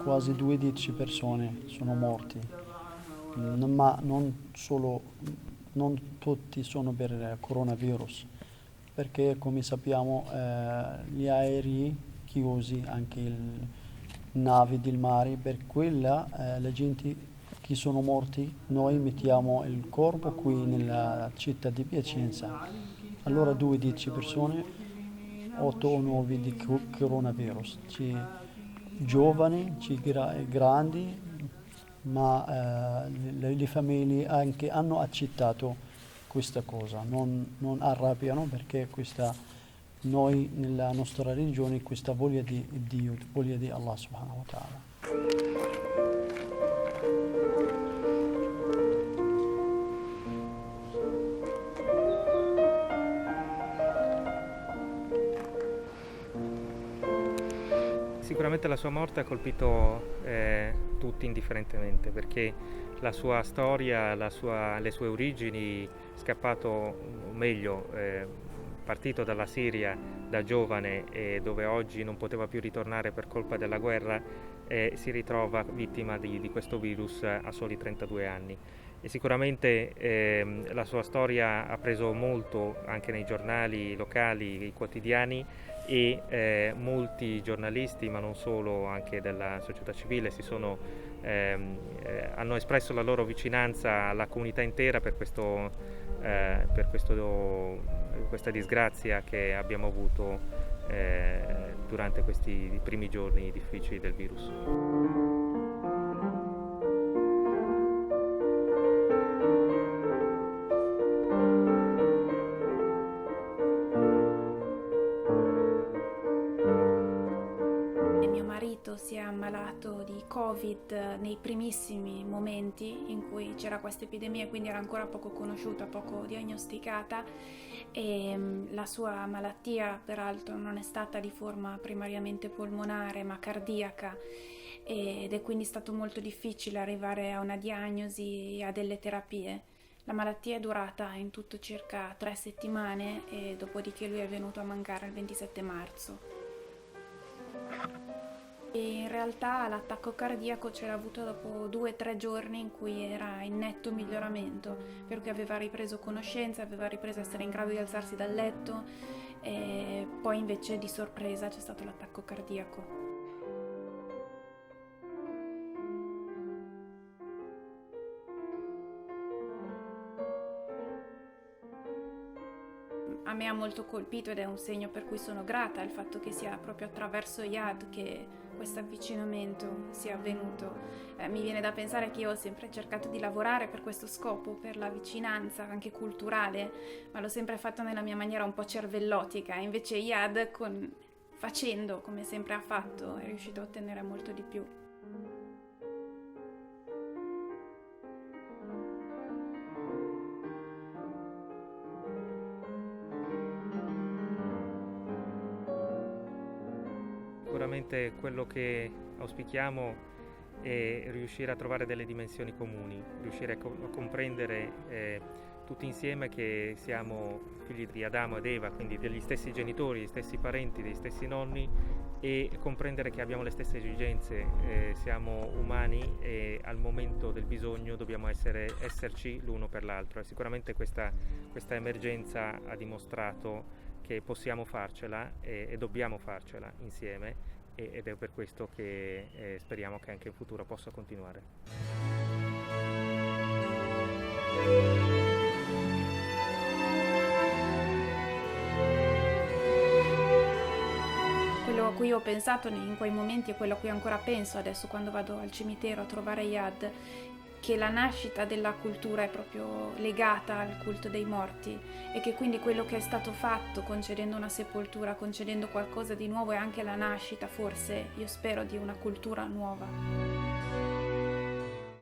quasi 12 persone sono morti, ma non tutti sono per coronavirus, perché come sappiamo gli aerei chiusi, anche navi del mare, per quella la gente che sono morti, noi mettiamo il corpo qui nella città di Piacenza. Allora 12 persone, 8 o 9 di coronavirus, giovani, grandi, ma le famiglie anche hanno accettato questa cosa, non arrabbiano perché noi nella nostra religione questa voglia di Dio, voglia di Allah subhanahu wa ta'ala. Sicuramente la sua morte ha colpito tutti indifferentemente, perché la sua storia, le sue origini, scappato, o meglio, partito dalla Siria da giovane e dove oggi non poteva più ritornare per colpa della guerra, si ritrova vittima di questo virus a soli 32 anni. E sicuramente la sua storia ha preso molto anche nei giornali locali, i quotidiani, e molti giornalisti, ma non solo, anche della società civile, hanno espresso la loro vicinanza alla comunità intera questa disgrazia che abbiamo avuto durante questi primi giorni difficili del virus. Mio marito si è ammalato di Covid nei primissimi momenti in cui c'era questa epidemia, quindi era ancora poco conosciuta, poco diagnosticata, e la sua malattia peraltro non è stata di forma primariamente polmonare ma cardiaca, ed è quindi stato molto difficile arrivare a una diagnosi e a delle terapie. La malattia è durata in tutto circa 3 settimane e dopodiché lui è venuto a mancare il 27 marzo. E in realtà l'attacco cardiaco ce l'ha avuto dopo 2 o 3 giorni in cui era in netto miglioramento, per cui aveva ripreso conoscenza, aveva ripreso a essere in grado di alzarsi dal letto, e poi invece di sorpresa c'è stato l'attacco cardiaco. A me ha molto colpito, ed è un segno per cui sono grata, il fatto che sia proprio attraverso Yad che questo avvicinamento sia avvenuto. Mi viene da pensare che io ho sempre cercato di lavorare per questo scopo, per la vicinanza anche culturale, ma l'ho sempre fatto nella mia maniera un po' cervellotica. Invece Yad, facendo come sempre ha fatto, è riuscito a ottenere molto di più. Sicuramente quello che auspichiamo è riuscire a trovare delle dimensioni comuni, riuscire a comprendere tutti insieme che siamo figli di Adamo ed Eva, quindi degli stessi genitori, degli stessi parenti, degli stessi nonni, e comprendere che abbiamo le stesse esigenze, siamo umani e al momento del bisogno dobbiamo esserci l'uno per l'altro. E sicuramente questa emergenza ha dimostrato che possiamo farcela e dobbiamo farcela insieme, ed è per questo che speriamo che anche in futuro possa continuare. Quello a cui ho pensato in quei momenti è quello a cui ancora penso adesso quando vado al cimitero a trovare Yad, che la nascita della cultura è proprio legata al culto dei morti, e che quindi quello che è stato fatto concedendo una sepoltura, concedendo qualcosa di nuovo, è anche la nascita, forse, io spero, di una cultura nuova.